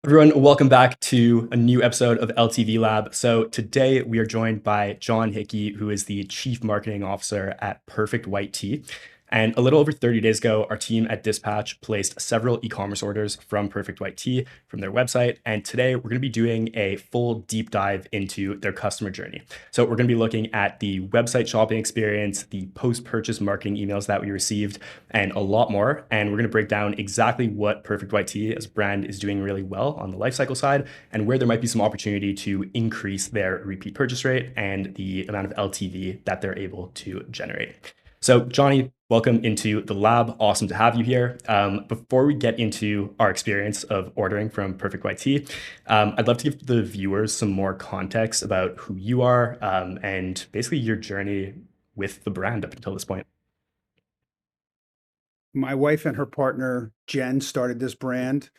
Everyone, welcome back to a new episode of LTV Lab. So today we are joined by John Hickey, who is the Chief Marketing Officer at Perfect White Tea. And a little over 30 days ago, our team at Dispatch placed several e-commerce orders from Perfect White Tea from their website. And today we're going to be doing a full deep dive into their customer journey. So we're going to be looking at the website shopping experience, the post-purchase marketing emails that we received, and a lot more. And we're going to break down exactly what Perfect White Tea as a brand is doing really well on the lifecycle side and where there might be some opportunity to increase their repeat purchase rate and the amount of LTV that they're able to generate. So Johnny, welcome into the lab. Awesome to have you here. Before we get into our experience of ordering from Perfect White Tea, I'd love to give the viewers some more context about who you are and basically your journey with the brand up until this point. My wife and her partner, Jen, started this brand.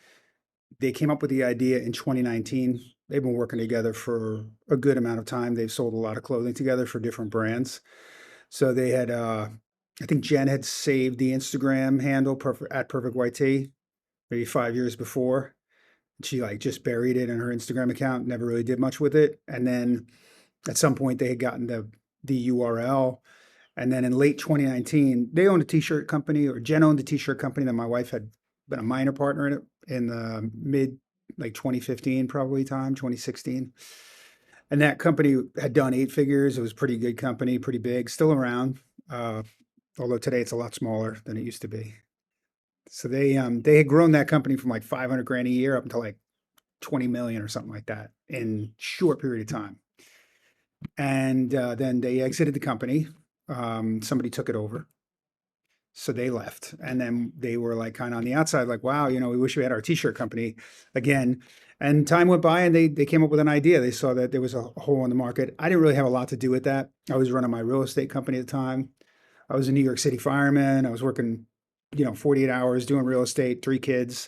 They came up with the idea in 2019. They've been working together for a good amount of time. They've sold a lot of clothing together for different brands. So they had, I think Jen had saved the Instagram handle at Perfect White Tea maybe 5 years before. She like just buried it in her Instagram account, never really did much with it. And then at some point they had gotten the URL. And then in late 2019, they owned a t-shirt company, or Jen owned a t-shirt company that my wife had been a minor partner in it in the mid like 2015, probably time, 2016. And that company had done 8 figures. It was a pretty good company, pretty big, still around. Uh, Although today it's a lot smaller than it used to be. So they had grown that company from like 500 grand a year up until like 20 million or something like that in short period of time. And then they exited the company. Somebody took it over. So they left. And then they were like kind of on the outside, like, wow, we wish we had our t-shirt company again. And time went by and they came up with an idea. They saw that there was a hole in the market. I didn't really have a lot to do with that. I was running my real estate company at the time. I was a New York City fireman. I was working, 48 hours doing real estate, 3 kids.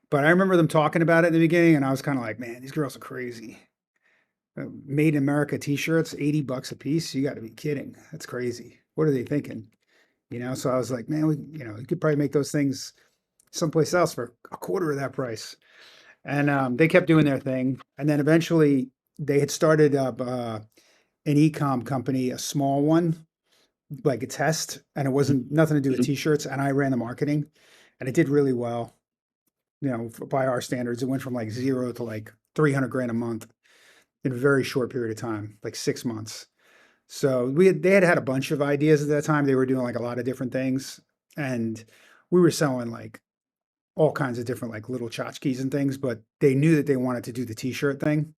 But I remember them talking about it in the beginning, and I was kind of like, man, these girls are crazy. Made in America t-shirts, $80 a piece. You got to be kidding. That's crazy. What are they thinking? So I was like, man, you could probably make those things someplace else for a quarter of that price. And they kept doing their thing. And then eventually they had started up an e-com company, a small one, like a test, and it wasn't nothing to do with t-shirts. And I ran the marketing and it did really well. By our standards, it went from like zero to like 300 grand a month in a very short period of time, like 6 months. So they had had a bunch of ideas at that time. They were doing like a lot of different things, and we were selling like all kinds of different like little tchotchkes and things. But they knew that they wanted to do the t-shirt thing,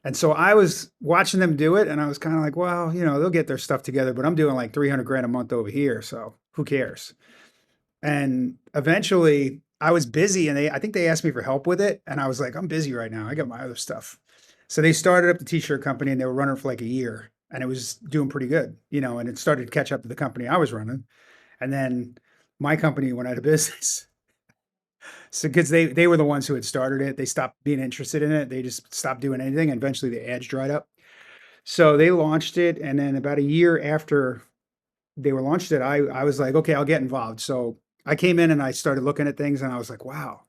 and so I was watching them do it, and I was kind of like, well, they'll get their stuff together, but I'm doing like 300 grand a month over here, so who cares? And eventually, I was busy, and I think they asked me for help with it, and I was like, I'm busy right now. I got my other stuff. So they started up the t-shirt company, and they were running for like a year, and it was doing pretty good, and it started to catch up to the company I was running. And then my company went out of business. So because they were the ones who had started it, they stopped being interested in it. They just stopped doing anything, and eventually the ads dried up. So they launched it, and then about a year after they were launched it, I was like, okay, I'll get involved. So I came in and I started looking at things, and I was like, wow,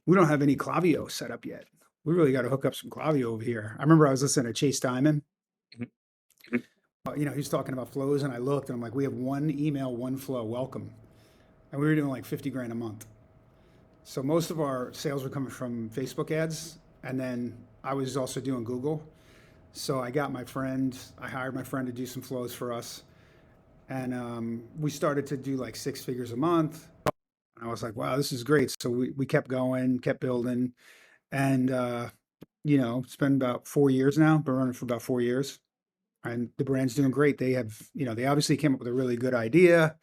we don't have any Klaviyo set up yet. We really got to hook up some Klaviyo over here. I remember I was listening to Chase Diamond. He was talking about flows, and I looked, and I'm like, we have one email, one flow, welcome. And we were doing like 50 grand a month. So most of our sales were coming from Facebook ads. And then I was also doing Google. So I hired my friend to do some flows for us. And we started to do like 6 figures a month. And I was like, wow, this is great. So we kept going, kept building. And, it's been about 4 years now, been running for about 4 years. And the brand's doing great. They obviously came up with a really good idea.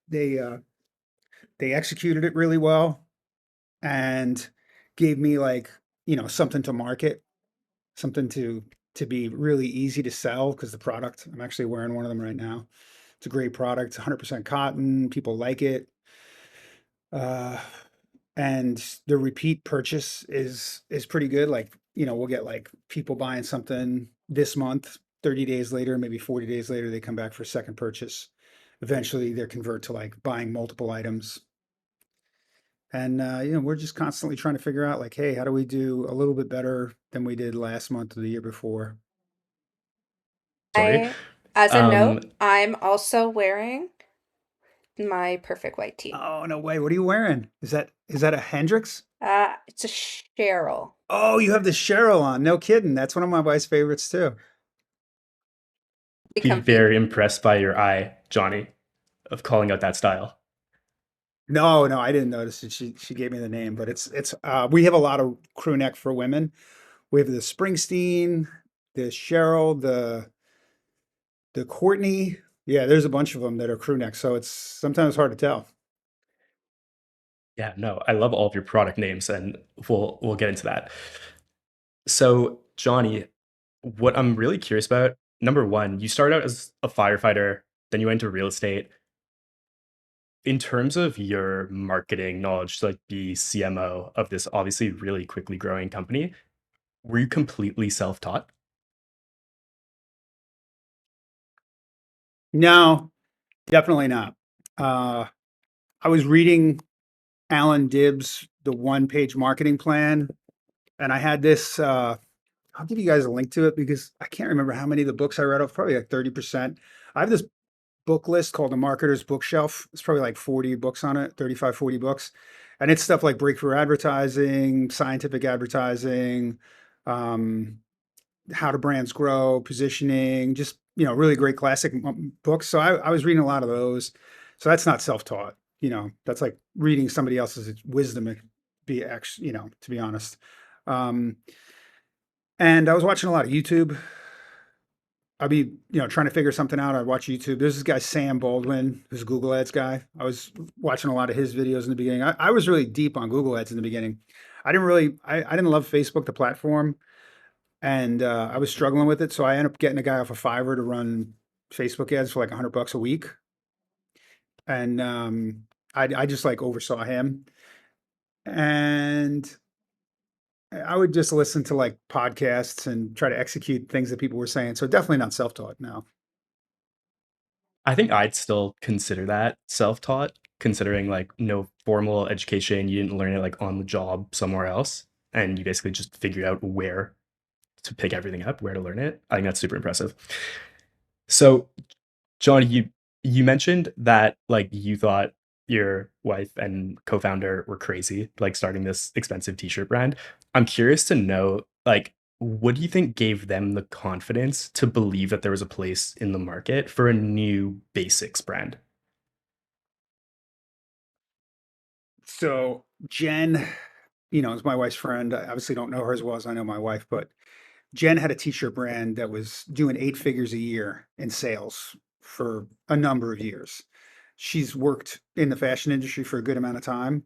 They, uh, they executed it really well and gave me like, something to market, something to be really easy to sell because the product, I'm actually wearing one of them right now. It's a great product. It's 100% cotton. People like it. Uh, and the repeat purchase is pretty good. Like, we'll get like people buying something this month, 30 days later, maybe 40 days later, they come back for a second purchase. Eventually they convert to like buying multiple items. And we're just constantly trying to figure out like, hey, how do we do a little bit better than we did last month or the year before? Sorry. As a Um, note, I'm also wearing my perfect white tee. Oh, no way. What are you wearing? Is that a Hendrix? It's a Cheryl. Oh, you have the Cheryl on. No kidding. That's one of my wife's favorites too. Be be comfy. very impressed by your eye, Johnny, of calling out that style. No, no, I didn't notice it. She gave me the name, but it's we have a lot of crew neck for women. We have the Springsteen, the Cheryl, the Courtney. Yeah, there's a bunch of them that are crew neck, so it's sometimes hard to tell. Yeah, no, I love all of your product names, and we'll get into that. So, Johnny, what I'm really curious about, number one, you started out as a firefighter, then you went into real estate. In terms of your marketing knowledge, to like be CMO of this obviously really quickly growing company, were you completely self-taught? No, definitely not. Uh, I was reading Alan Dibb's The One-Page Marketing Plan, and I had this. I'll give you guys a link to it because I can't remember how many of the books I read off. Probably like 30%. I have this book list called the Marketer's Bookshelf. It's probably like 40 books on it, 35, 40 books. And it's stuff like breakthrough advertising, scientific advertising, um, how do brands grow, positioning, just, really great classic books. So I was reading a lot of those. So that's not self-taught, that's like reading somebody else's wisdom, to be honest. Um, and I was watching a lot of YouTube. I'd be, trying to figure something out. I'd watch YouTube. There's this guy, Sam Baldwin, who's a Google Ads guy. I was watching a lot of his videos in the beginning. I was really deep on Google Ads in the beginning. I didn't love Facebook, the platform, and I was struggling with it. So I ended up getting a guy off of Fiverr to run Facebook ads for like $100 a week. And I just like oversaw him. And I would just listen to like podcasts and try to execute things that people were saying. So definitely not self-taught. No. I think I'd still consider that self-taught, considering like no formal education, you didn't learn it like on the job somewhere else, and you basically just figured out where to pick everything up, where to learn it. I think that's super impressive. So, John, you mentioned that like you thought your wife and co-founder were crazy, like starting this expensive t-shirt brand. I'm curious to know, like, what do you think gave them the confidence to believe that there was a place in the market for a new basics brand? So Jen, is my wife's friend. I obviously don't know her as well as I know my wife, but Jen had a t-shirt brand that was doing eight figures a year in sales for a number of years. She's worked in the fashion industry for a good amount of time.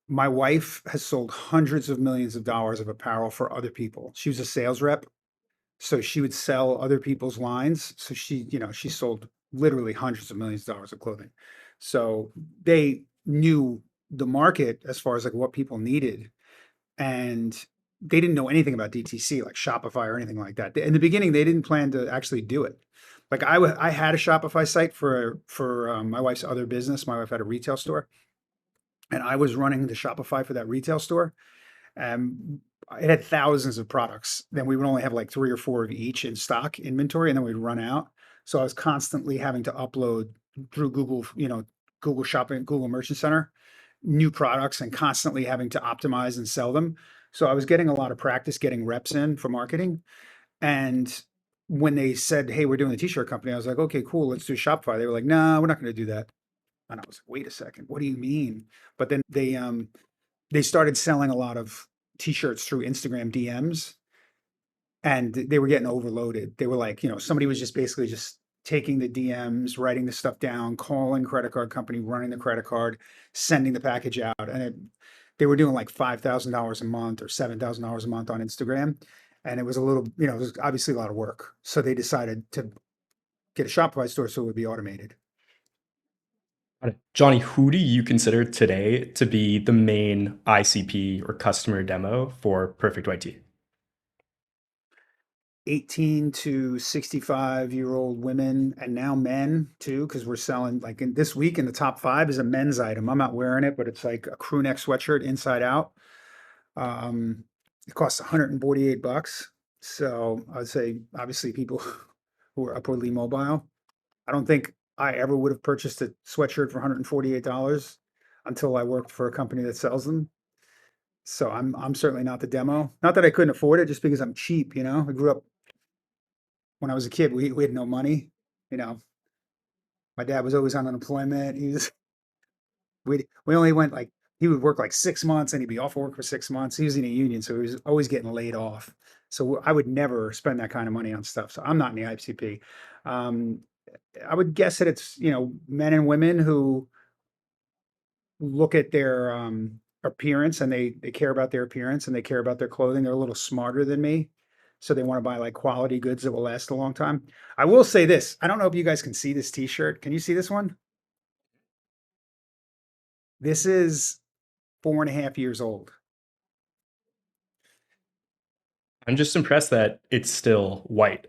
My wife has sold hundreds of millions of dollars of apparel for other people. She was a sales rep, so she would sell other people's lines. So she sold literally hundreds of millions of dollars of clothing. So they knew the market as far as like what people needed, and they didn't know anything about DTC like Shopify or anything like that. In the beginning, they didn't plan to actually do it. Like I had a Shopify site for my wife's other business. My wife had a retail store, and I was running the Shopify for that retail store. It had thousands of products. Then we would only have like three or four of each in stock inventory, and then we'd run out. So I was constantly having to upload through Google, Google Shopping, Google Merchant Center, new products, and constantly having to optimize and sell them. So I was getting a lot of practice getting reps in for marketing. And when they said, "Hey, we're doing the t-shirt company," I was like, "Okay, cool, let's do Shopify." They were like, "No, we're not going to do that." And I was like, "Wait a second, what do you mean?" But then they started selling a lot of t-shirts through Instagram DMs, and they were getting overloaded. They were like, somebody was just basically just taking the DMs, writing the stuff down, calling credit card company, running the credit card, sending the package out. And they were doing like $5,000 a month or $7,000 a month on Instagram. And it was a little, it was obviously a lot of work. So they decided to get a Shopify store so it would be automated. Got it. Johnny, who do you consider today to be the main ICP or customer demo for Perfect YT? 18 to 65-year-old women, and now men too, because we're selling like in this week in the top 5 is a men's item. I'm not wearing it, but it's like a crew neck sweatshirt inside out. It costs $148. So I'd say obviously people who are upwardly mobile. I don't think I ever would have purchased a sweatshirt for $148 until I worked for a company that sells them. So I'm certainly not the demo. Not that I couldn't afford it, just because I'm cheap, you know. I grew up when I was a kid, we had no money. You know, my dad was always on unemployment. We only went like he would work like 6 months and he'd be off work for 6 months. He was in a union, so he was always getting laid off. So I would never spend that kind of money on stuff. So I'm not in the ICP. Um, I would guess that it's, men and women who look at their appearance, and they care about their appearance and they care about their clothing. They're a little smarter than me. So they want to buy like quality goods that will last a long time. I will say this. I don't know if you guys can see this t-shirt. Can you see this one? This is 4.5 years old. I'm just impressed that it's still white.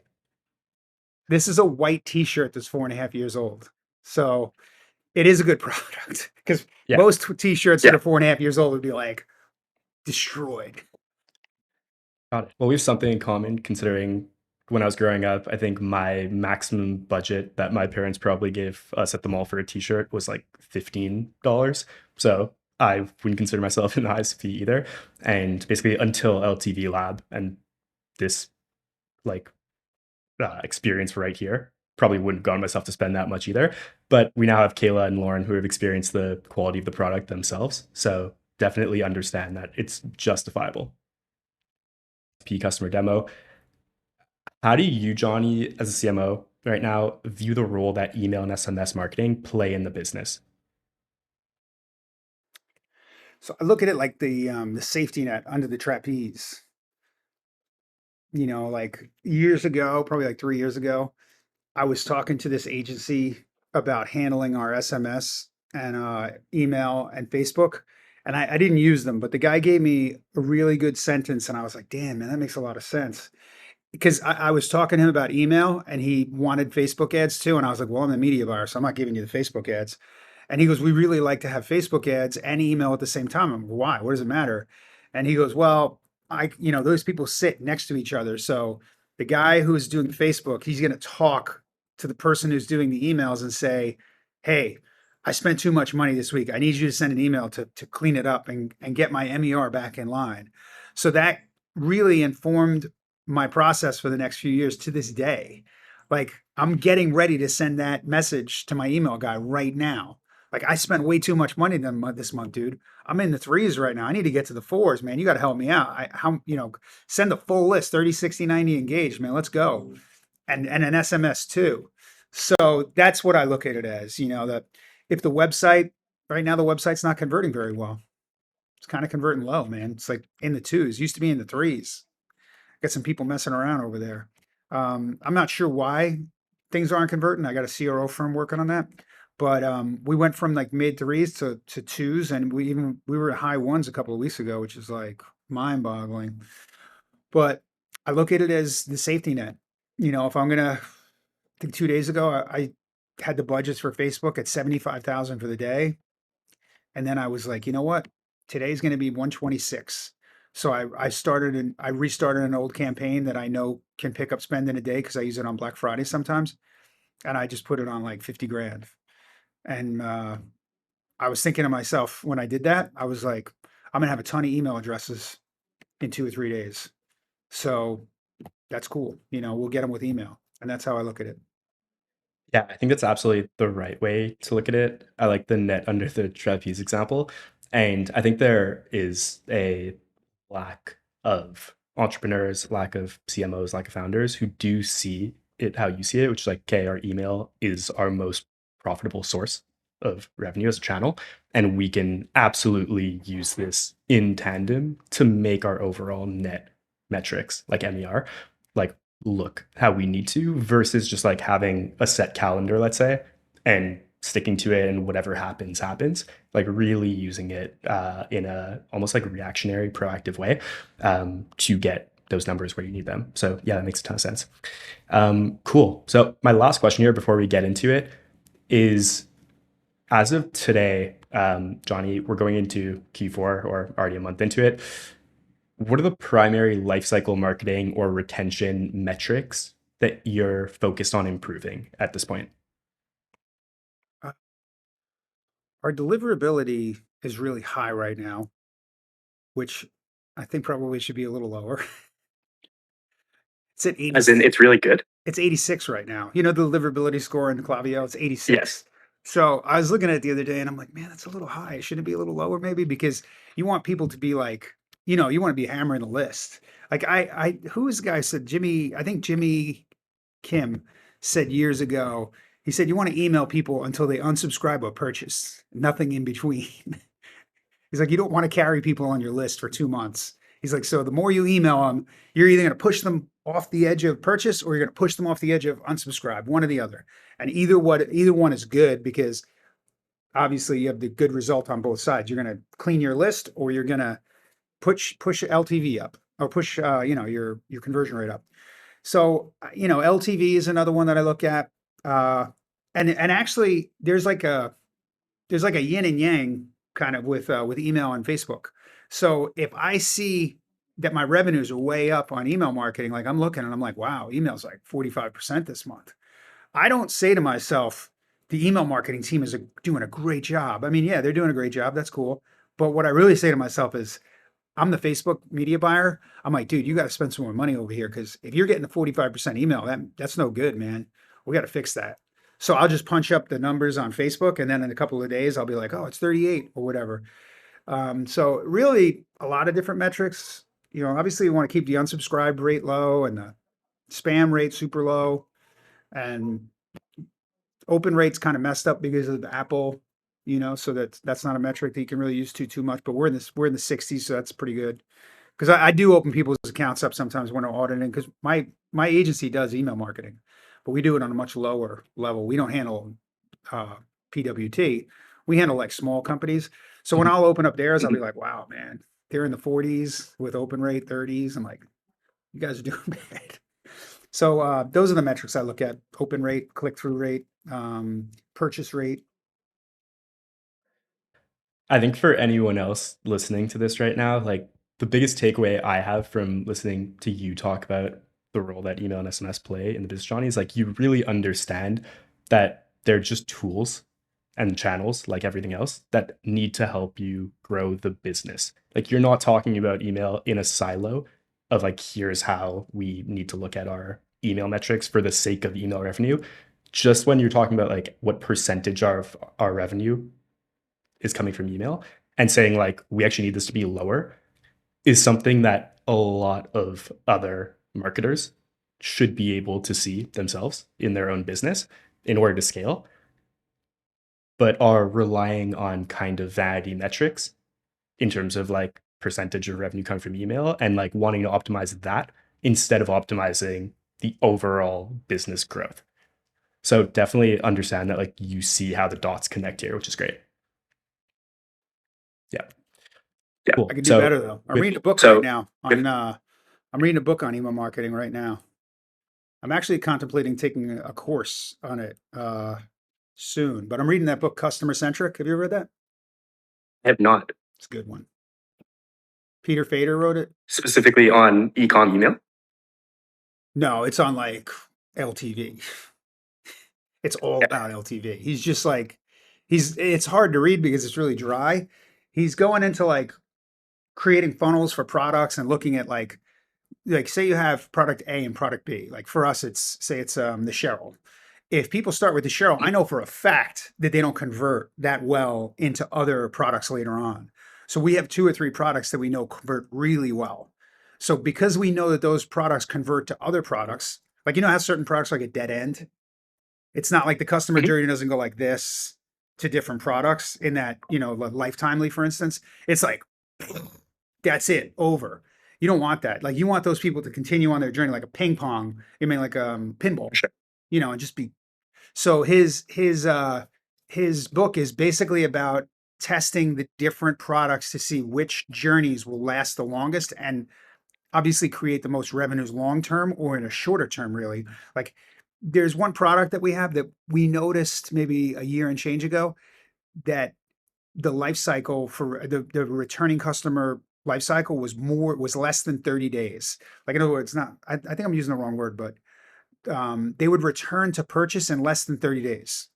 This is a white t-shirt that's 4.5 years old. So it is a good product, because Yeah. most t-shirts that are 4.5 years old would be like destroyed. Got it. Well, we have something in common considering when I was growing up, I think my maximum budget that my parents probably gave us at the mall for a t-shirt was like $15. So I wouldn't consider myself in the highest fee either. And basically until LTV Lab and this like experience right here, probably wouldn't have gone myself to spend that much either. But we now have Kayla and Lauren who have experienced the quality of the product themselves. So definitely understand that it's justifiable. P customer demo. How do you, Johnny, as a CMO right now, view the role that email and SMS marketing play in the business? So I look at it like the safety net under the trapeze. Like years ago, probably like 3 years ago, I was talking to this agency about handling our SMS and email and Facebook. And I didn't use them, but the guy gave me a really good sentence. And I was like, damn, man, that makes a lot of sense. Because I was talking to him about email and he wanted Facebook ads too. And I was like, well, I'm the media buyer, so I'm not giving you the Facebook ads. And he goes, we really like to have Facebook ads and email at the same time. I'm like, why? What does it matter? And he goes, well, those people sit next to each other. So the guy who's doing Facebook, he's going to talk to the person who's doing the emails and say, hey, I spent too much money this week. I need you to send an email to clean it up and get my MER back in line. So that really informed my process for the next few years to this day. Like I'm getting ready to send that message to my email guy right now. Like I spent way too much money this month, dude. I'm in the 3s right now. I need to get to the 4s, man. You got to help me out. Send a full list, 30, 60, 90 engaged, man. Let's go. And an SMS too. So that's what I look at it as, that if the website right now, the website's not converting very well. It's kind of converting low, man. It's like in the 2s, used to be in the 3s. Got some people messing around over there. I'm not sure why things aren't converting. I got a CRO firm working on that, but we went from like mid 3s to 2s, and we were at high 1s a couple of weeks ago, which is like mind boggling. But I look at it as the safety net. If I'm gonna, I think 2 days ago I had the budgets for Facebook at 75,000 for the day, and then I was like, you know what, today's going to be 126. So I restarted an old campaign that I know can pick up spend in a day because I use it on Black Friday sometimes. And I just put it on like 50 grand. And I was thinking to myself when I did that, I was like, I'm going to have a ton of email addresses in 2 or 3 days. So that's cool. We'll get them with email. And that's how I look at it. Yeah, I think that's absolutely the right way to look at it. I like the net under the trapeze example. And I think there is a lack of entrepreneurs, lack of CMOs, lack of founders who do see it how you see it, which is like, okay, our email is our most profitable source of revenue as a channel. And we can absolutely use this in tandem to make our overall net metrics, like MER, like look how we need to versus just like having a set calendar, let's say, and sticking to it and whatever happens, happens, like really using it in a almost like reactionary, proactive way to get those numbers where you need them. So yeah, that makes a ton of sense. Cool. So my last question here before we get into it is, as of today, Johnny, we're going into Q4 or already a month into it. What are the primary lifecycle marketing or retention metrics that you're focused on improving at this point? Uh, Our deliverability is really high right now, which I think probably should be a little lower. It's at 80. As in, it's really good. It's 86 right now. You know, the deliverability score in Klaviyo, it's 86. Yes. So I was looking at it the other day and I'm like, man, that's a little high. Shouldn't it be a little lower maybe? Because you want people to be like, you know, you want to be hammering the list. Like who was the guy said, I think Jimmy Kim said years ago, he said, you want to email people until they unsubscribe or purchase, nothing in between. He's like, you don't want to carry people on your list for 2 months. He's like, so the more you email them, you're either going to push them off the edge of purchase or you're going to push them off the edge of unsubscribe, one or the other. And either one is good because obviously you have the good result on both sides. You're going to clean your list or you're going to push LTV up or push your conversion rate up. So LTV is another one that I look at. And actually there's like a yin and yang kind of with email and Facebook. So if I see that my revenues are way up on email marketing, like I'm looking and I'm like, wow, email's like 45% this month. I don't say to myself, the email marketing team is doing a great job. I mean, yeah, they're doing a great job. That's cool. But what I really say to myself is, I'm the Facebook media buyer. I'm like, dude, you got to spend some more money over here because if you're getting a 45% email, that's no good, man. We got to fix that. So I'll just punch up the numbers on Facebook, and then in a couple of days, I'll be like, oh, it's 38 or whatever. So really, a lot of different metrics. You know, obviously, you want to keep the unsubscribed rate low and the spam rate super low, and open rate's kind of messed up because of the Apple. You know, so that's not a metric that you can really use too much. But we're in the 60s, so that's pretty good. Because I do open people's accounts up sometimes when I'm auditing. Because my agency does email marketing, but we do it on a much lower level. We don't handle PWT. We handle like small companies. So when I'll open up theirs, I'll be like, wow, man, they're in the 40s with open rate 30s. I'm like, you guys are doing bad. So those are the metrics I look at: open rate, click-through rate, purchase rate. I think for anyone else listening to this right now, like the biggest takeaway I have from listening to you talk about the role that email and SMS play in the business, Johnny, is like you really understand that they're just tools and channels like everything else that need to help you grow the business. Like you're not talking about email in a silo of like, here's how we need to look at our email metrics for the sake of email revenue. Just when you're talking about like what percentage of our revenue is coming from email and saying like, we actually need this to be lower is something that a lot of other marketers should be able to see themselves in their own business in order to scale, but are relying on kind of vanity metrics in terms of like percentage of revenue coming from email and like wanting to optimize that instead of optimizing the overall business growth. So definitely understand that like you see how the dots connect here, which is great. Yeah. Cool. I could do better though. I'm reading a book right now on I'm reading a book on email marketing right now. I'm actually contemplating taking a course on it soon, but I'm reading that book, Customer Centric. Have you ever read that? I have not. It's a good one. Peter Fader wrote it. Specifically on ecom email? No, it's on like LTV. It's all about LTV. He's just like, it's hard to read because it's really dry. He's going into like creating funnels for products and looking at like say you have product A and product B. Like for us, it's the Cheryl. If people start with the Cheryl, I know for a fact that they don't convert that well into other products later on. So we have 2 or 3 products that we know convert really well. So because we know that those products convert to other products, like how certain products like a dead end. It's not like the customer journey doesn't go like this to different products in that, like Lifetimely, for instance. It's like, that's it, over. You don't want that. Like you want those people to continue on their journey like a ping pong. Like pinball, and just be. So his book is basically about testing the different products to see which journeys will last the longest. And obviously create the most revenues long term or in a shorter term, really. Like there's one product that we have that we noticed maybe a year and change ago that the life cycle for the returning customer life cycle was less than 30 days. Like in other words, not I think I'm using the wrong word, but they would return to purchase in less than 30 days.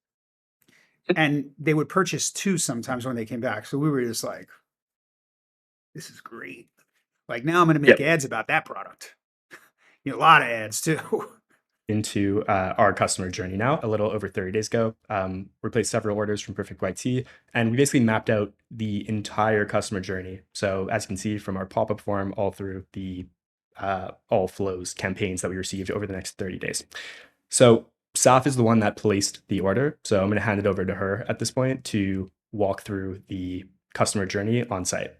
And they would purchase two sometimes when they came back. So we were just like, this is great. Like now I'm going to make Yep. ads about that product. You know, a lot of ads too. Into our customer journey now, a little over 30 days ago. We placed several orders from Perfect White Tea, and we basically mapped out the entire customer journey. So as you can see from our pop-up form, all through the all flows campaigns that we received over the next 30 days. So Saf is the one that placed the order. So I'm going to hand it over to her at this point to walk through the customer journey on site.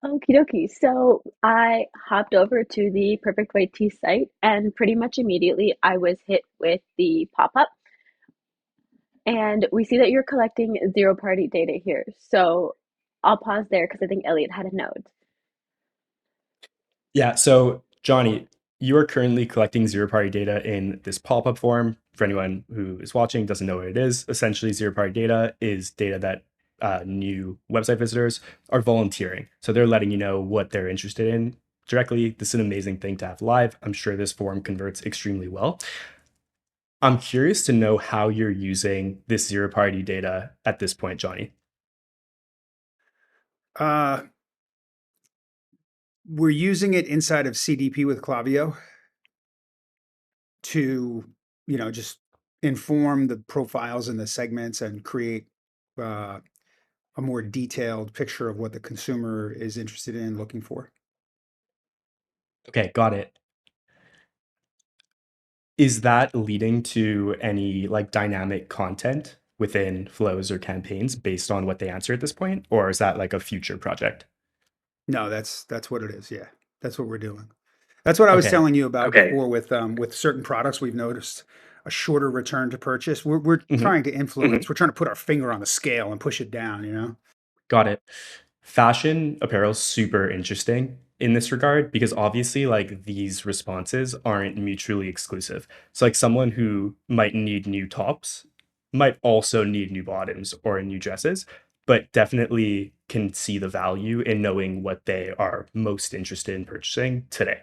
Okie dokie. So I hopped over to the Perfect White Tea site, and pretty much immediately I was hit with the pop-up. And we see that you're collecting zero-party data here. So I'll pause there because I think Elliot had a note. Yeah. So, Johnny, you are currently collecting zero party data in this pop up form. For anyone who is watching, doesn't know what it is, essentially, zero party data is data that new website visitors are volunteering. So, they're letting you know what they're interested in directly. This is an amazing thing to have live. I'm sure this form converts extremely well. I'm curious to know how you're using this zero party data at this point, Johnny. Uh, we're using it inside of CDP with Klaviyo to, just inform the profiles and the segments and create uh, a more detailed picture of what the consumer is interested in looking for. Okay, got it. Is that leading to any like dynamic content within flows or campaigns based on what they answer at this point? Or is that like a future project? No, that's what it is. Yeah, that's what we're doing. That's what I was Okay. telling you about before with certain products. We've noticed a shorter return to purchase. We're Mhm. trying to influence. We're trying to put our finger on the scale and push it down. Got it. Fashion apparel is super interesting in this regard because obviously like these responses aren't mutually exclusive. So like someone who might need new tops might also need new bottoms or new dresses, but definitely can see the value in knowing what they are most interested in purchasing today.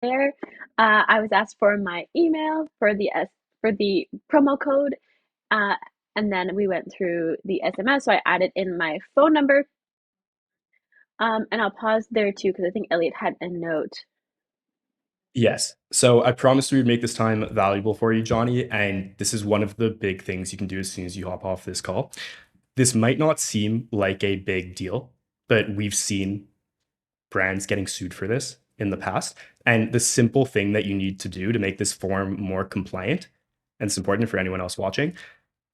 There, I was asked for my email for the promo code, uh, and then we went through the SMS. So I added in my phone number, and I'll pause there too because I think Elliot had a note. Yes. So I promised we would make this time valuable for you, Johnny. And this is one of the big things you can do as soon as you hop off this call. This might not seem like a big deal, but we've seen brands getting sued for this in the past. And the simple thing that you need to do to make this form more compliant, and it's important for anyone else watching,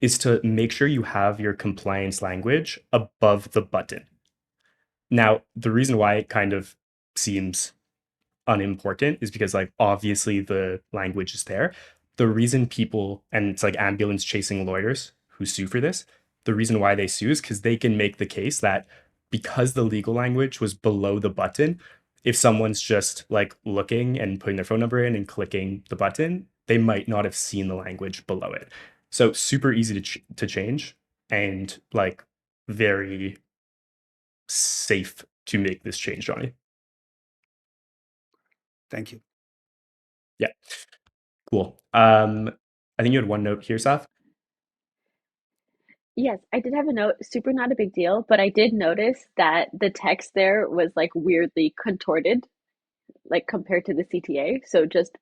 is to make sure you have your compliance language above the button. Now, the reason why it kind of seems unimportant is because like obviously the language is there. The reason people, and it's like ambulance chasing lawyers who sue for this, the reason why they sue is because they can make the case that because the legal language was below the button, if someone's just like looking and putting their phone number in and clicking the button, they might not have seen the language below it. So super easy to change and like very safe to make this change, Johnny. Thank you. Yeah. Cool. I think you had one note here, Seth. Yes, I did have a note. Super not a big deal, but I did notice that the text there was like weirdly contorted, like compared to the CTA. So just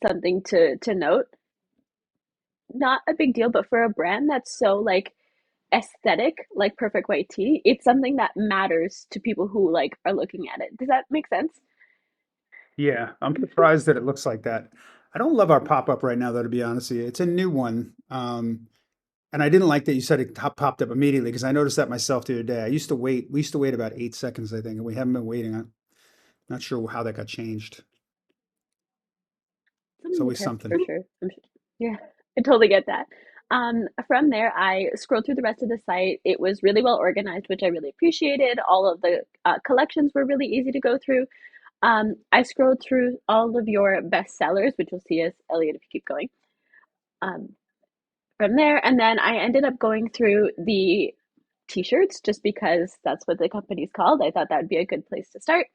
something to note. Not a big deal, but for a brand that's so like aesthetic, like Perfect White Tea, it's something that matters to people who like are looking at it. Does that make sense? Yeah, I'm surprised that it looks like that. I don't love our pop-up right now, though, to be honest with you. It's a new one. And I didn't like that you said it popped up immediately because I noticed that myself the other day. We used to wait about 8 seconds, I think, and we haven't been waiting. I'm not sure how that got changed. It's Something to always test something. for sure. Yeah, I totally get that. From there, I scrolled through the rest of the site. It was really well organized, which I really appreciated. All of the collections were really easy to go through. I scrolled through all of your best sellers, which you'll see as Elliot if you keep going. Um, from there, and then I ended up going through the t-shirts just because that's what the company's called. I thought that would be a good place to start.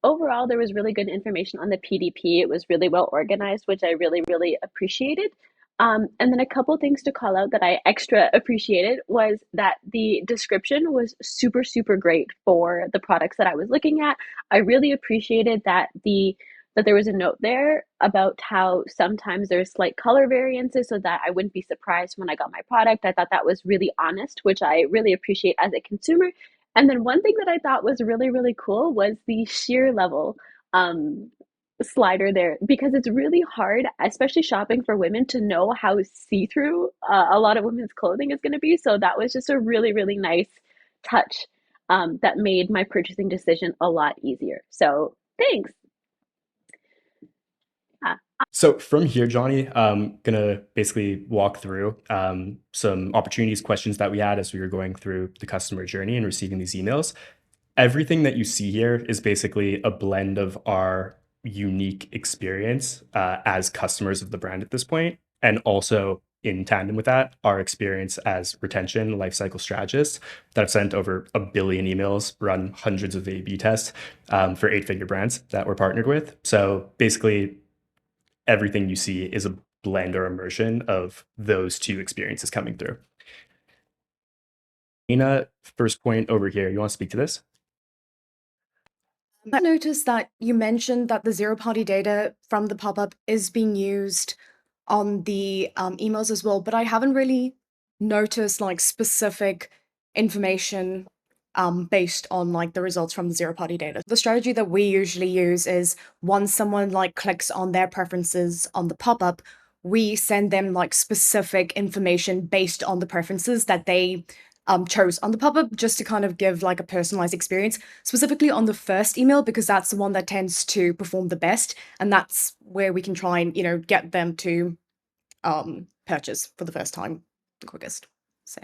Overall, there was really good information on the PDP. It was really well organized, which I really, really appreciated. And then a couple things to call out that I extra appreciated was that the description was super, super great for the products that I was looking at. I really appreciated that there was a note there about how sometimes there's slight color variances so that I wouldn't be surprised when I got my product. I thought that was really honest, which I really appreciate as a consumer. And then one thing that I thought was really, really cool was the sheer level um, slider there because it's really hard, especially shopping for women, to know how see-through a lot of women's clothing is going to be. So that was just a really, really nice touch that made my purchasing decision a lot easier. So thanks. So from here, Johnny, I'm gonna basically walk through some opportunities, questions that we had as we were going through the customer journey and receiving these emails. Everything that you see here is basically a blend of our unique experience as customers of the brand at this point, and also in tandem with that, our experience as retention lifecycle strategists that have sent over 1 billion emails, run hundreds of A/B tests for 8-figure brands that we're partnered with. So basically, everything you see is a blend or immersion of those two experiences coming through. Nina, first point over here. You want to speak to this? I noticed that you mentioned that the zero-party data from the pop-up is being used on the emails as well, but I haven't really noticed like specific information based on like the results from the zero-party data. The strategy that we usually use is once someone like clicks on their preferences on the pop-up, we send them like specific information based on the preferences that they chose on the pop-up, just to kind of give like a personalized experience, specifically on the first email, because that's the one that tends to perform the best, and that's where we can try and, you know, get them to purchase for the first time the quickest. So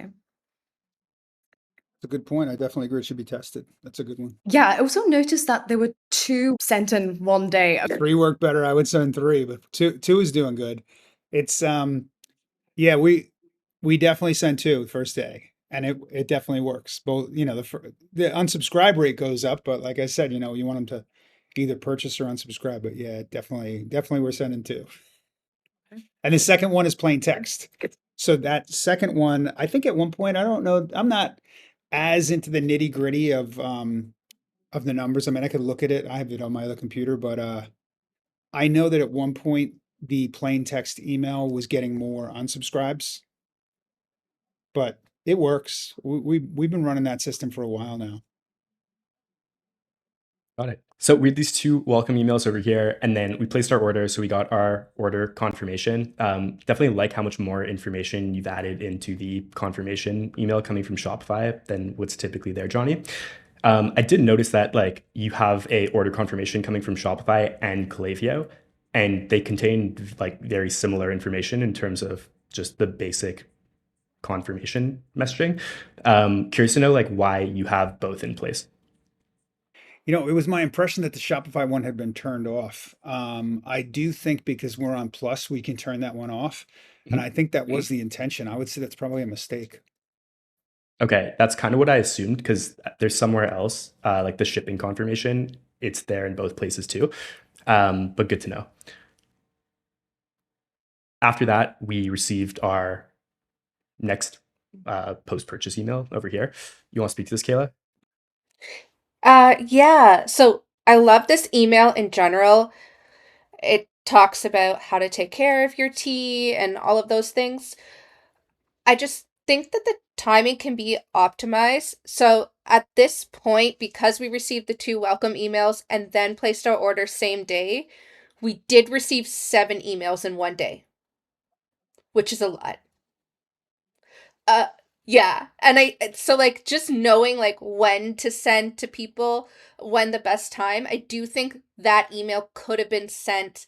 It's a good point. I definitely agree it should be tested. That's a good one. yeah, I also noticed that there were 2 sent in one day. 3 work better. I would send 3, but two is doing good. It's yeah, we definitely send 2 the first day, and it definitely works. Both, you know, the unsubscribe rate goes up, but like I said, you know, you want them to either purchase or unsubscribe. But yeah, definitely we're sending 2. And the second one is plain text. So that second one, I think at one point, I don't know, I'm not as into the nitty-gritty of the numbers. I mean, I could look at it. I have it on my other computer, but I know that at one point the plain text email was getting more unsubscribes, but it works. We've been running that system for a while now. Got it. So we had these 2 welcome emails over here, and then we placed our order. So we got our order confirmation. Definitely like how much more information you've added into the confirmation email coming from Shopify than what's typically there, Johnny. I did notice that like you have a order confirmation coming from Shopify and Klaviyo, and they contain like very similar information in terms of just the basic confirmation messaging. Curious to know like why you have both in place. You know, it was my impression that the Shopify one had been turned off. I do think because we're on Plus, we can turn that one off. And I think that was the intention. I would say that's probably a mistake. Okay, that's kind of what I assumed because there's somewhere else, like the shipping confirmation, it's there in both places too. But good to know. After that, we received our next post-purchase email over here. You want to speak to this, Kayla? Yeah. So I love this email in general. It talks about how to take care of your tea and all of those things. I just think that the timing can be optimized. So at this point, because we received the 2 welcome emails and then placed our order same day, we did receive 7 emails in one day, which is a lot. Uh, yeah. And so like just knowing like when to send to people, when the best time, I do think that email could have been sent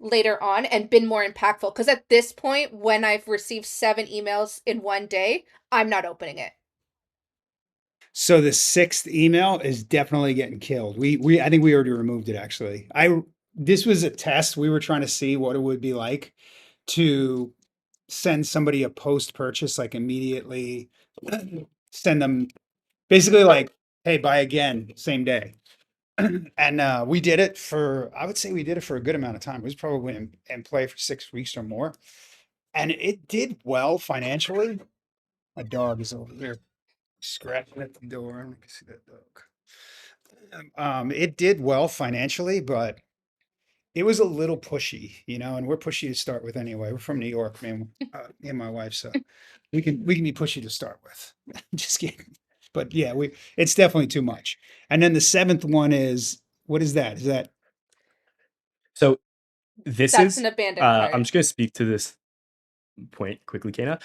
later on and been more impactful. Because at this point, when I've received 7 emails in one day, I'm not opening it. So the sixth email is definitely getting killed. I think we already removed it actually. This was a test. We were trying to see what it would be like to send somebody a post purchase, like immediately send them basically like, hey, buy again, same day. And we did it for, I would say we did it for a good amount of time. It was probably in play for 6 weeks or more. And it did well financially. My dog is over there scratching at the door. I can see that dog. It did well financially, but it was a little pushy, and we're pushy to start with anyway. We're from New York, me and my wife, so we can be pushy to start with. Just kidding. But yeah, it's definitely too much. And then the seventh one is, what is that? Is that So this That's is, an abandoned I'm cart. just going to speak to this point quickly, Kana.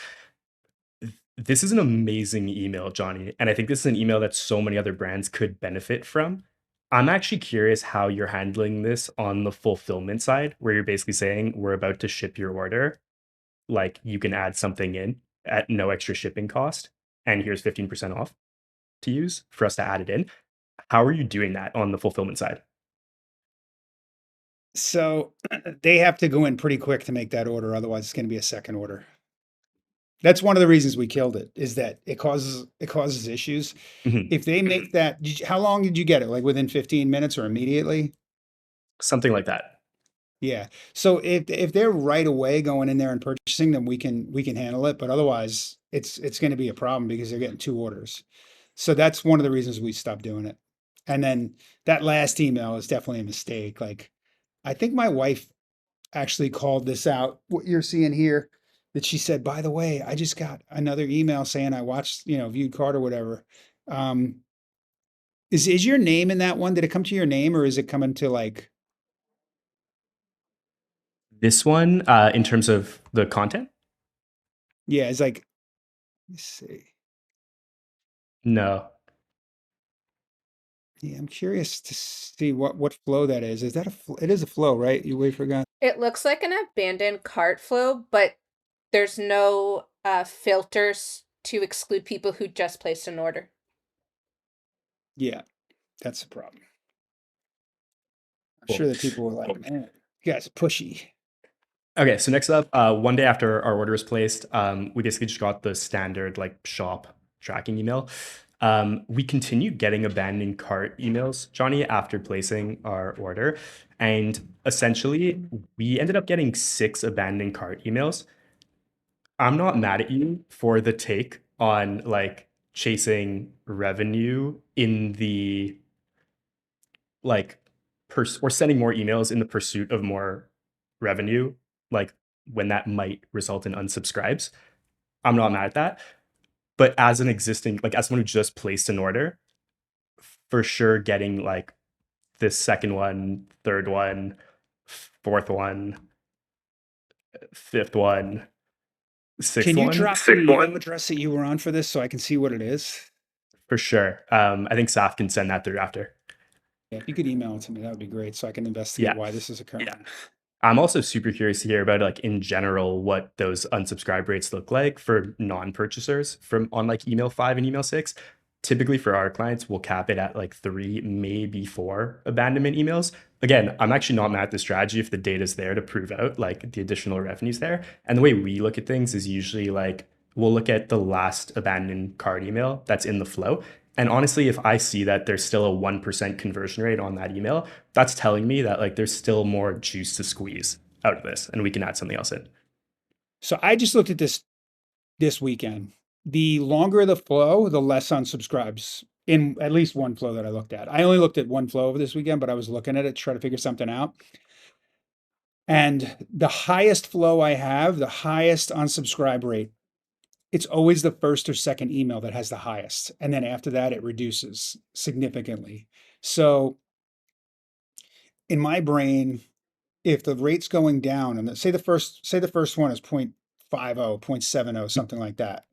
This is an amazing email, Johnny. And I think this is an email that so many other brands could benefit from. I'm actually curious how you're handling this on the fulfillment side, where you're basically saying, we're about to ship your order. Like you can add something in at no extra shipping cost. And here's 15% off to use for us to add it in. How are you doing that on the fulfillment side? so? They have to go in pretty quick to make that order, otherwise it's going to be a second order. That's one of the reasons we killed it, is that it causes issues. Mhm. If they make that, how long did you get it? Like within 15 minutes or immediately? Something like that. Yeah. So if they're right away going in there and purchasing, then we can handle it. But otherwise, it's going to be a problem because they're getting two orders. So that's one of the reasons we stopped doing it. And then that last email is definitely a mistake. Like I think my wife actually called this out, what you're seeing here, that she said, by the way, I just got another email saying I watched, viewed card or whatever. Um, is your name in that one? Did it come to your name or is it coming to like, This one, in terms of the content, yeah, it's like, let's see. no. Yeah, I'm curious to see what flow that is. Is that it is a flow, right? You wait for God. It looks like an abandoned cart flow, but there's no filters to exclude people who just placed an order. Yeah, that's the problem. I'm Cool. sure that people were like, man, you guys are pushy. Okay, so next up, one day after our order was placed, we basically just got the standard like shop tracking email. We continued getting abandoned cart emails, Johnny, after placing our order. And essentially, we ended up getting 6 abandoned cart emails. I'm not mad at you for the take on like chasing revenue in the like or sending more emails in the pursuit of more revenue, like when that might result in unsubscribes. I'm not mad at that. But as an existing, like as someone who just placed an order, for sure getting like this second one, third one, fourth one, fifth one, sixth Can you one, drop the email address that you were on for this so I can see what it is? for sure. I think Saf can send that through after. Yeah, if you could email it to me, that would be great so I can investigate Yeah. why this is occurring. I'm also super curious to hear about like in general what those unsubscribe rates look like for non-purchasers from on like email 5 and email 6. Typically for our clients, we'll cap it at like 3, maybe 4 abandonment emails. Again, I'm actually not mad at the strategy if the data is there to prove out like the additional revenues there. And the way we look at things is usually like we'll look at the last abandoned card email that's in the flow. And honestly, if I see that there's still a 1% conversion rate on that email, that's telling me that like there's still more juice to squeeze out of this and we can add something else in. So I just looked at this weekend. The longer the flow, the less unsubscribes in at least one flow that I looked at. I only looked at one flow over this weekend, but I was looking at it to try to figure something out. And the highest flow I have, the highest unsubscribe rate, it's always the first or second email that has the highest. And then after that, it reduces significantly. So in my brain, if the rate's going down, and say the first one is 0.50, 0.70, something like that.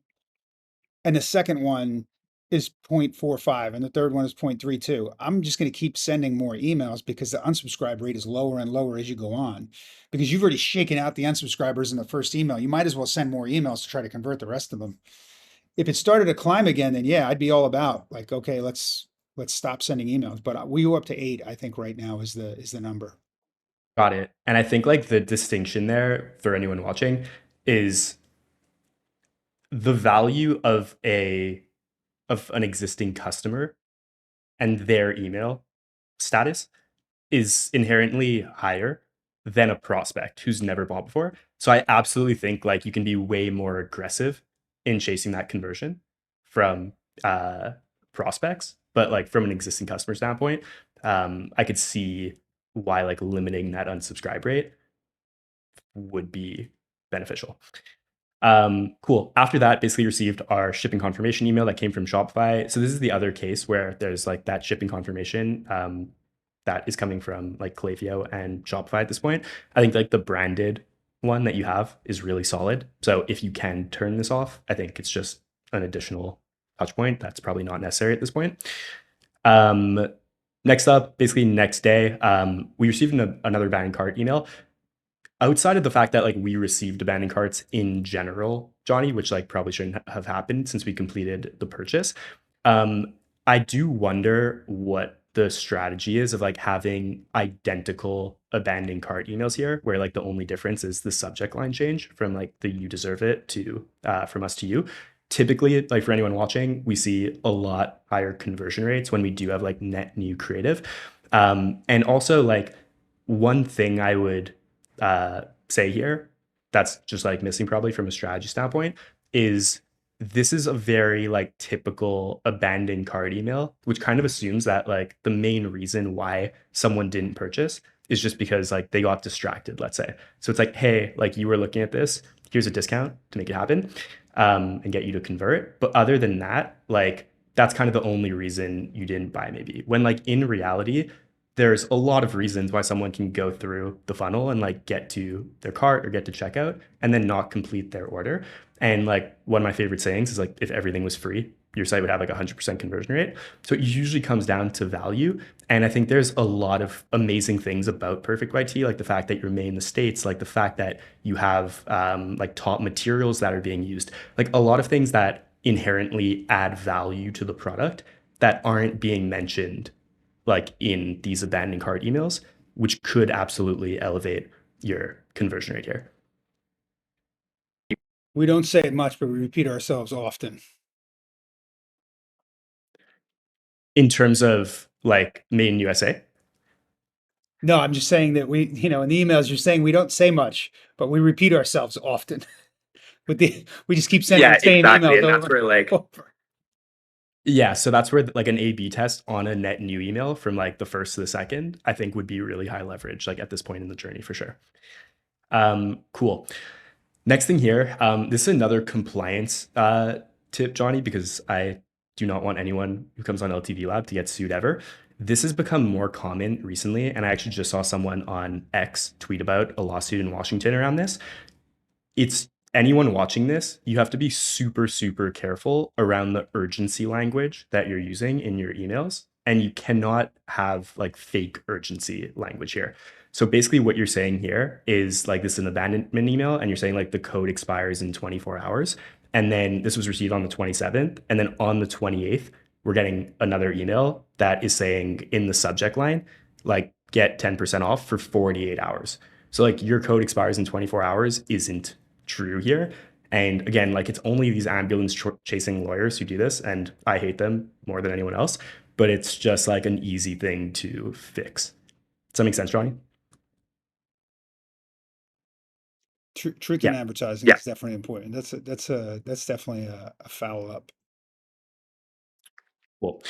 And the second one is 0.45 and the third one is 0.32. I'm just going to keep sending more emails because the unsubscribe rate is lower and lower as you go on. Because you've already shaken out the unsubscribers in the first email. You might as well send more emails to try to convert the rest of them. If it started to climb again, then yeah, I'd be all about like, okay, let's stop sending emails. But we go up to 8, I think right now is the number. Got it. And I think like the distinction there for anyone watching is the value of an existing customer and their email status is inherently higher than a prospect who's never bought before. So I absolutely think like you can be way more aggressive in chasing that conversion from uh, prospects, but like from an existing customer standpoint, I could see why like limiting that unsubscribe rate would be beneficial. Cool. After that, basically received our shipping confirmation email that came from Shopify. So this is the other case where there's like that shipping confirmation that is coming from like Klaviyo and Shopify at this point. I think like the branded one that you have is really solid. So if you can turn this off, I think it's just an additional touch point. That's probably not necessary at this point. Next up, basically next day, we received another abandoned cart email. Outside of the fact that like we received abandoned carts in general, Johnny, which like probably shouldn't have happened since we completed the purchase. I do wonder what the strategy is of like having identical abandoned cart emails here, where like the only difference is the subject line change from like the "you deserve it" to from us to you. Typically, like for anyone watching, we see a lot higher conversion rates when we do have like net new creative. And also like one thing I would say here that's just like missing probably from a strategy standpoint is this is a very like typical abandoned cart email, which kind of assumes that like the main reason why someone didn't purchase is just because like they got distracted, let's say. So it's like, hey, like you were looking at this, here's a discount to make it happen and get you to convert. But other than that, like that's kind of the only reason you didn't buy maybe. When like in reality, there's a lot of reasons why someone can go through the funnel and like get to their cart or get to checkout and then not complete their order. And like one of my favorite sayings is like, if everything was free, your site would have like 100% conversion rate. So it usually comes down to value. And I think there's a lot of amazing things about Perfect YT, like the fact that you're made in the States, like the fact that you have like top materials that are being used, like a lot of things that inherently add value to the product that aren't being mentioned like in these abandoned cart emails, which could absolutely elevate your conversion rate here. We don't say it much, but we repeat ourselves often. In terms of like made in USA? No, I'm just saying that we, in the emails you're saying we don't say much, but we repeat ourselves often. We just keep sending the same emails And that's over where like and over. yeah, so that's where like an A/B test on a net new email from like the first to the second, I think would be really high leverage, like at this point in the journey for sure. Cool. Next thing here, this is another compliance tip, Johnny, because I do not want anyone who comes on LTV Lab to get sued ever. This has become more common recently, and I actually just saw someone on X tweet about a lawsuit in Washington around this. It's anyone watching this, you have to be super, super careful around the urgency language that you're using in your emails. And you cannot have like fake urgency language here. So basically what you're saying here is like this is an abandonment email and you're saying like the code expires in 24 hours. And then this was received on the 27th. And then on the 28th, we're getting another email that is saying in the subject line, like get 10% off for 48 hours. So like your code expires in 24 hours isn't true here. And again, like it's only these ambulance chasing lawyers who do this. And I hate them more than anyone else, but it's just like an easy thing to fix. Does that make sense, Johnny? Truth in Yeah. advertising Yeah. is definitely important. That's definitely a foul up. Cool.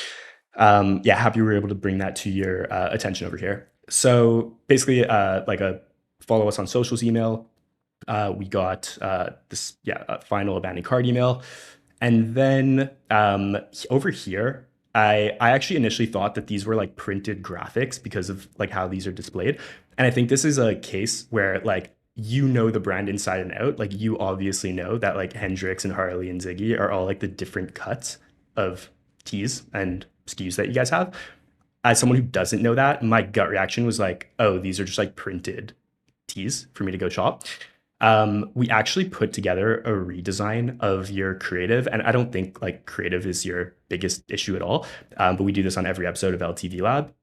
Yeah, happy we were able to bring that to your attention over here. So basically, like a follow us on socials email. We got this, final abandoned cart email. And then over here, I actually initially thought that these were like printed graphics because of like how these are displayed. And I think this is a case where like the brand inside and out. Like you obviously know that like Hendrix and Harley and Ziggy are all like the different cuts of teas and SKUs that you guys have. As someone who doesn't know that, my gut reaction was like, oh, these are just like printed teas for me to go shop. We actually put together a redesign of your creative, and I don't think like creative is your biggest issue at all, but we do this on every episode of LTV Lab.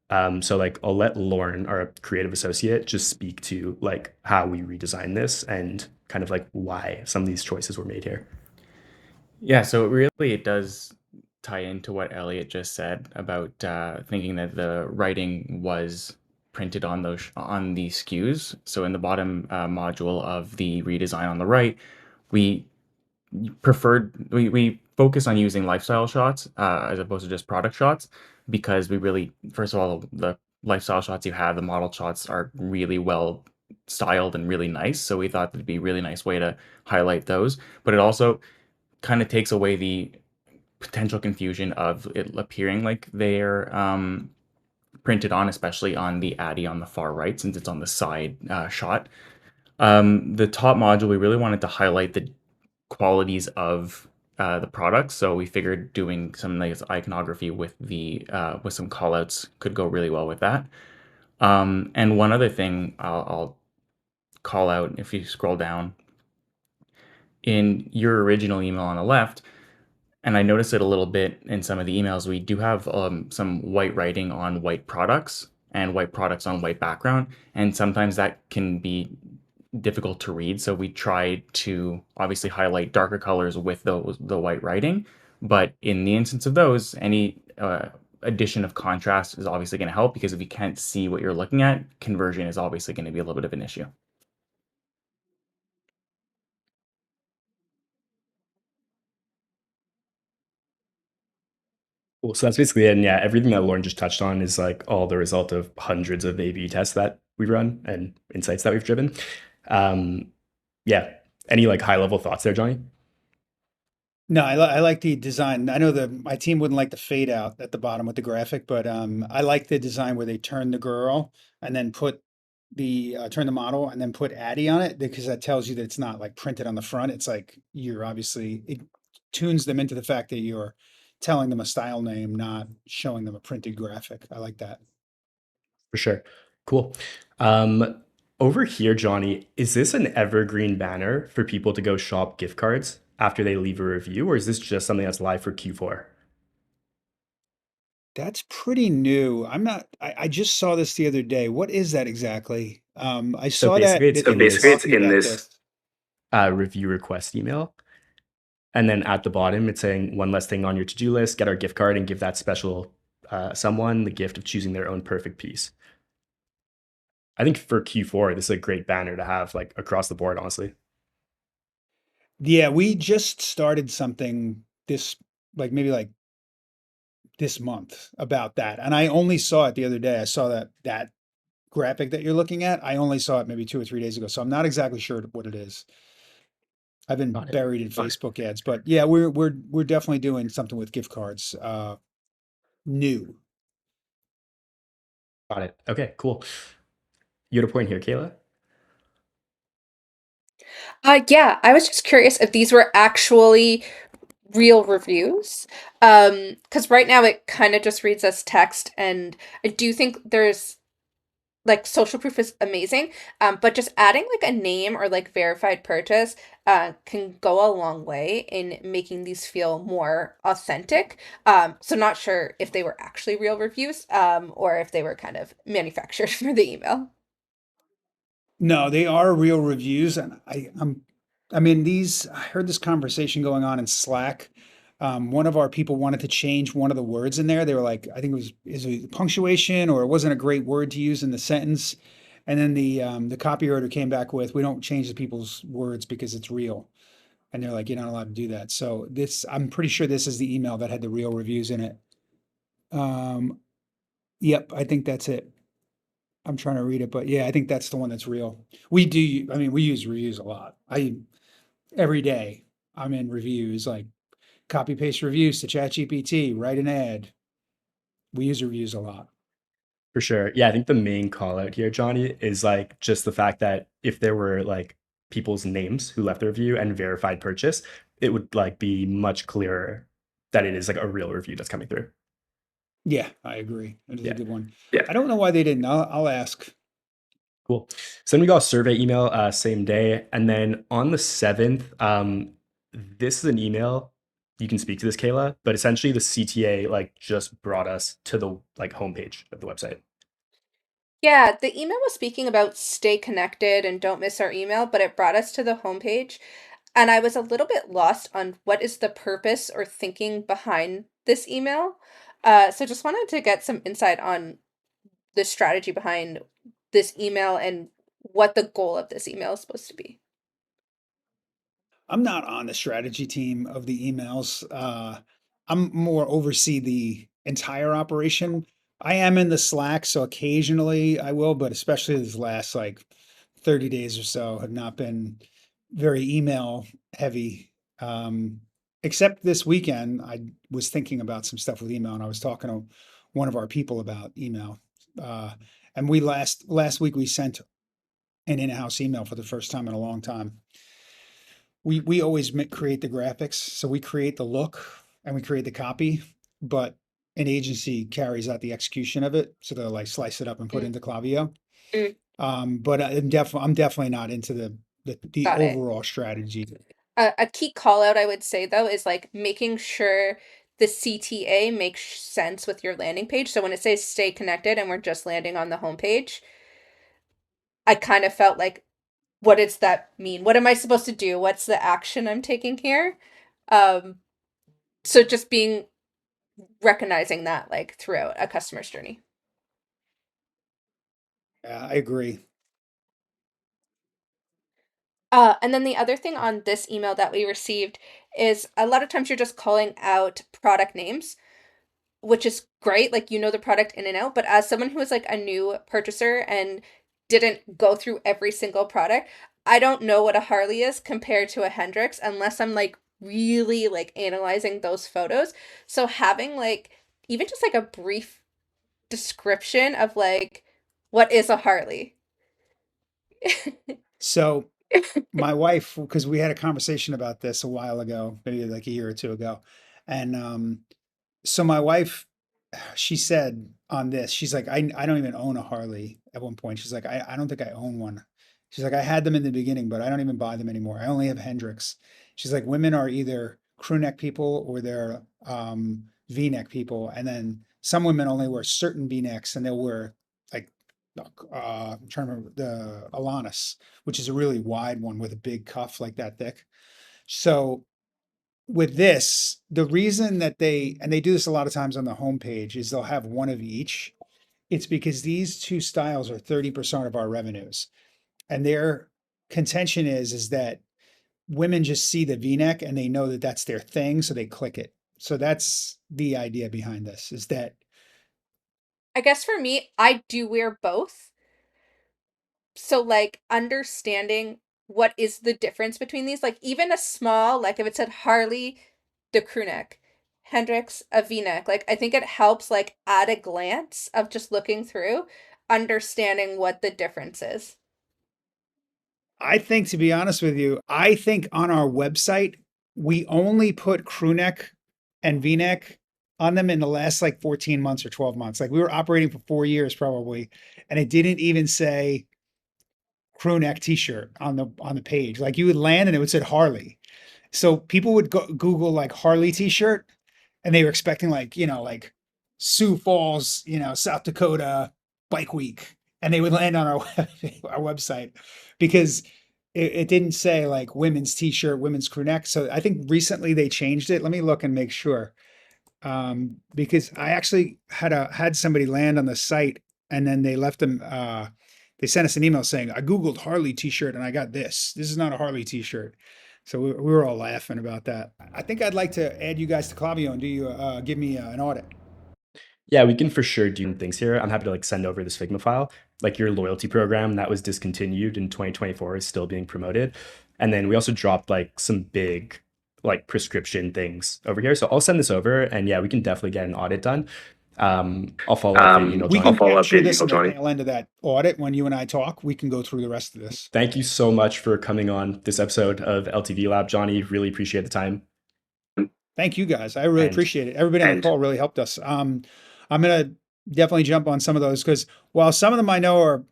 So like I'll let Lauren, our creative associate, just speak to like how we redesigned this and kind of like why some of these choices were made here. Yeah, so really it does tie into what Elliot just said about thinking that the writing was printed on those on the SKUs. So in the bottom module of the redesign on the right, we we focus on using lifestyle shots as opposed to just product shots because we really, first of all, the lifestyle shots you have, the model shots are really well styled and really nice. So we thought that'd be a really nice way to highlight those. But it also kind of takes away the potential confusion of it appearing like they're printed on, especially on the Addy on the far right, since it's on the side shot. The top module, we really wanted to highlight the qualities of the products, so we figured doing some nice iconography with the with some callouts could go really well with that. And one other thing I'll call out, if you scroll down in your original email on the left, and I noticed it a little bit in some of the emails, we do have some white writing on white products and white products on white background. And sometimes that can be difficult to read. So we try to obviously highlight darker colors with the white writing. But in the instance of those, any addition of contrast is obviously going to help, because if you can't see what you're looking at, conversion is obviously going to be a little bit of an issue. Cool. So that's basically it. And yeah, everything that Lauren just touched on is like all the result of hundreds of A/B tests that we run and insights that we've driven. Yeah. Any like high level thoughts there, Johnny? No, I like the design. I know my team wouldn't like the fade out at the bottom with the graphic, but I like the design where they turn the girl and then put turn the model and then put Addy on it, because that tells you that it's not like printed on the front. It's like it tunes them into the fact that you're telling them a style name, not showing them a printed graphic. I like that. For sure. Cool. Over here, Johnny, is this an evergreen banner for people to go shop gift cards after they leave a review, or is this just something that's live for Q4? That's pretty new. I just saw this the other day. What is that exactly? I So saw that basically, it's they in were this talking about this. review request email. And then at the bottom, it's saying one less thing on your to-do list, get our gift card and give that special someone the gift of choosing their own perfect piece. I think for Q4, this is a great banner to have like across the board, honestly. Yeah, we just started something maybe like this month about that. And I only saw it the other day. I saw that graphic that you're looking at. I only saw it maybe 2 or 3 days ago. So I'm not exactly sure what it is. I've been Got it. buried in Facebook ads, but yeah, we're definitely doing something with gift cards. New. Got it. Okay, cool. You had a point here, Kayla? Yeah, I was just curious if these were actually real reviews. Because right now it kind of just reads as text, and I do think there's like social proof is amazing. But just adding like a name or like verified purchase can go a long way in making these feel more authentic. So not sure if they were actually real reviews, or if they were kind of manufactured for the email. No, they are real reviews, and I mean, I heard this conversation going on in Slack. One of our people wanted to change one of the words in there. They were like, I think is it punctuation, or it wasn't a great word to use in the sentence. And then the copywriter came back with, we don't change the people's words because it's real. And they're like, you're not allowed to do that. So I'm pretty sure this is the email that had the real reviews in it. Yep, I think that's it. I'm trying to read it, but yeah, I think that's the one that's real. We use reviews a lot. Every day I'm in reviews, like copy paste reviews to ChatGPT, write an ad. We use reviews a lot. For sure. Yeah, I think the main call out here, Johnny, is like just the fact that if there were like people's names who left the review and verified purchase, it would like be much clearer that it is like a real review that's coming through. Yeah, I agree. That is a Yeah. good one. Yeah. I don't know why they didn't. I'll ask. Cool. So then we got a survey email same day. And then on the 7th, this is an email. You can speak to this, Kayla, but essentially the CTA like just brought us to the like homepage of the website. Yeah, the email was speaking about stay connected and don't miss our email, but it brought us to the homepage. And I was a little bit lost on what is the purpose or thinking behind this email. So just wanted to get some insight on the strategy behind this email and what the goal of this email is supposed to be. I'm not on the strategy team of the emails. I'm more oversee the entire operation. I am in the Slack, so occasionally I will, but especially these last like 30 days or so have not been very email heavy. Um, Except this weekend, I was thinking about some stuff with email, and I was talking to one of our people about email. Uh, and we last week we sent an in-house email for the first time in a long time. We always create the graphics, so we create the look and we create the copy, but an agency carries out the execution of it, so they'll like slice it up and put it Mm, into Klaviyo. mm, But I'm definitely not into the got it. overall strategy. A key call out I would say though is like making sure the CTA makes sense with your landing page. So when it says stay connected and we're just landing on the homepage, I kind of felt like, what does that mean? What am I supposed to do? What's the action I'm taking here? Um, so just being recognizing that like throughout a customer's journey. Yeah, I agree. And then the other thing on this email that we received is a lot of times you're just calling out product names, which is great. Like, you know the product in and out. But as someone who is like a new purchaser and didn't go through every single product, I don't know what a Harley is compared to a Hendrix unless I'm like really like analyzing those photos. So having like even just like a brief description of like what is a Harley. So my wife, because we had a conversation about this a while ago, maybe like a year or two ago, and so my wife, she said on this, she's like, I don't even own a Harley at one point. She's like, I don't think I own one. She's like, I had them in the beginning, but I don't even buy them anymore. I only have Hendrix. She's like, women are either crew neck people or they're V-neck people. And then some women only wear certain V-necks and they'll wear like, I'm trying to remember the Alanis, which is a really wide one with a big cuff like that thick. So with this, the reason that they do this a lot of times on the homepage is they'll have one of each. It's because these two styles are 30% of our revenues. And their contention is that women just see the V-neck and they know that that's their thing, so they click it. So that's the idea behind this, is that I guess for me, I do wear both. So like understanding what is the difference between these, like even a small, like if it said Harley, the crew neck, Hendrix, a V-neck, like I think it helps like at a glance of just looking through, understanding what the difference is. I think, to be honest with you, I think on our website, we only put crew neck and V-neck on them in the last like 14 months or 12 months. Like we were operating for 4 years probably, and it didn't even say crew neck t-shirt on the page. Like you would land and it would say Harley. So people would go Google like Harley t-shirt and they were expecting like, like Sioux Falls, South Dakota bike week. And they would land on our website because it didn't say like women's t-shirt, women's crew neck. So I think recently they changed it. Let me look and make sure. Because I actually had somebody land on the site and then they left them, they sent us an email saying, I Googled Harley t-shirt and I got this. This is not a Harley t-shirt. So we were all laughing about that. I think I'd like to add you guys to Klaviyo and do you give me an audit. Yeah, we can for sure do things here. I'm happy to like send over this Figma file. Like your loyalty program that was discontinued in 2024 is still being promoted. And then we also dropped like some big like prescription things over here. So I'll send this over and yeah, we can definitely get an audit done. I'll follow up via email, We Johnny. can capture this in the tail end of that audit. When you and I talk, we can go through the rest of this. Thank you so much for coming on this episode of LTV Lab, Johnny. Really appreciate the time. Thank you guys. I really And appreciate it. Everybody on the call really helped us. I'm gonna definitely jump on some of those because while some of them I know are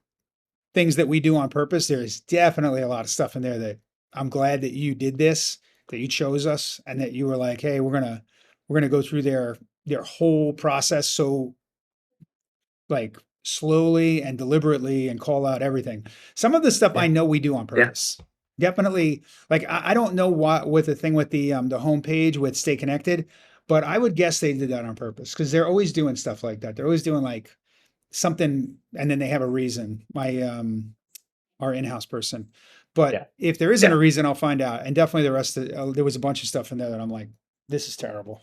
things that we do on purpose, there's definitely a lot of stuff in there that I'm glad that you did this, that you chose us, and that you were like, hey, we're gonna go through their whole process so like slowly and deliberately and call out everything. Some of the stuff I Yeah. know we do on Yeah. purpose. Definitely, like I don't know what with the thing with the homepage with Stay Connected, but I would guess they did that on purpose because they're always doing stuff like that. They're always doing like something, and then they have a reason. My our in-house person, but Yeah. if there isn't Yeah. a reason, I'll find out. And definitely the rest of there was a bunch of stuff in there that I'm like, this is terrible.